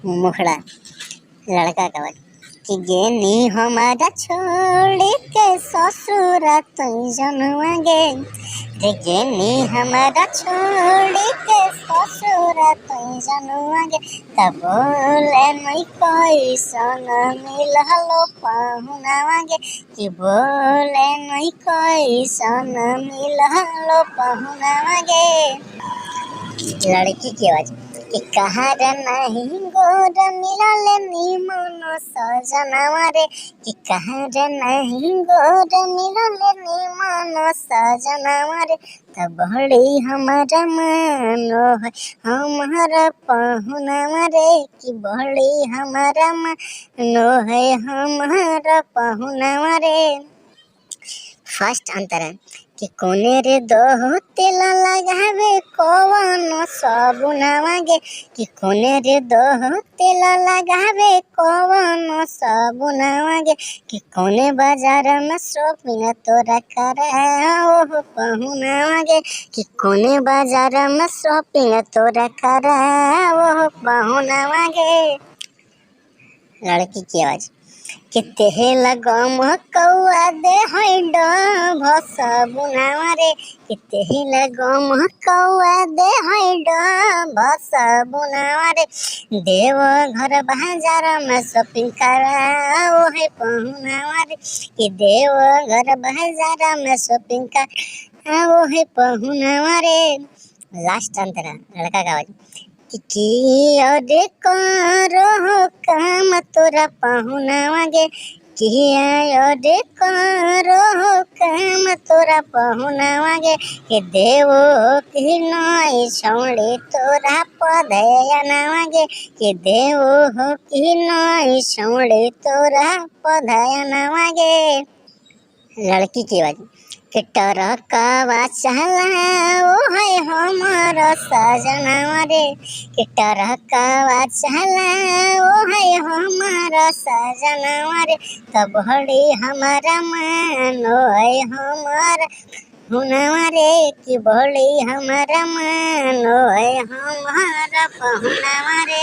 मुखड़ा लड़का का बात कि गेनी हमारा छोड़ के ससुर तुई जनुआ गे रे गेनी हमारा छोड़ के ससुर तुई जनुआ गे तब बोले नहीं कोई सन मिललो पहुनावा गे कि बोले नहीं कोई सन मिललो पहुनावा गे। लड़की की आवाज कि कहा रे नहीं गोर मिलल निमन सजनवा रे कि कहा रे नहीं गोर मिलल निमन सजनवा रे तब बड़ी हमारा मानो है हमारा पहुनवा रे कि बड़ी हमारा मानो है हमारा पहुनवा रे। फर्स्ट अंतर है कि कोने रे दो तेल लगावे कौन साबुनवा गे कि कोने रे दो तेल लगावे कौन साबुनवा गे कि कोने बाजार में शॉपिंग तोरा कराओ पहुनवा गे कि कोने बाजार में शॉपिंग तोरा कराओ पहुनवा गे। लड़की की आवाज कि तेल गम कौआ दे हैड भस बुनावा रे कि तेल गम कौआ दे हैड भस बुनावा रे देव घर बाजार में शॉपिंग कराओ है पहुनावा रे कि देव घर बाजार में शॉपिंग कराओ है पहुनावा रे। लास्ट अंतरा लड़का का आवाज कि अरे करो काम तोरा पहुनावा गे कि अरे करो काम तोरा पहुनावा गे कि देवो कि नई छौड़ी तोरा पधयनावा गे कि देवो कि नई छौड़ी तोरा पधयनावा गे। लड़की की आवाज कि टरकवा चलाओ है हमारा सजनवा रे कि टरकवा चलाओ है हमारा सजनवा रे तब बड़ी हमारा मानो है हमारा हुनवा रे कि बड़ी हमारा मानो है हमारा पहुनवा रे।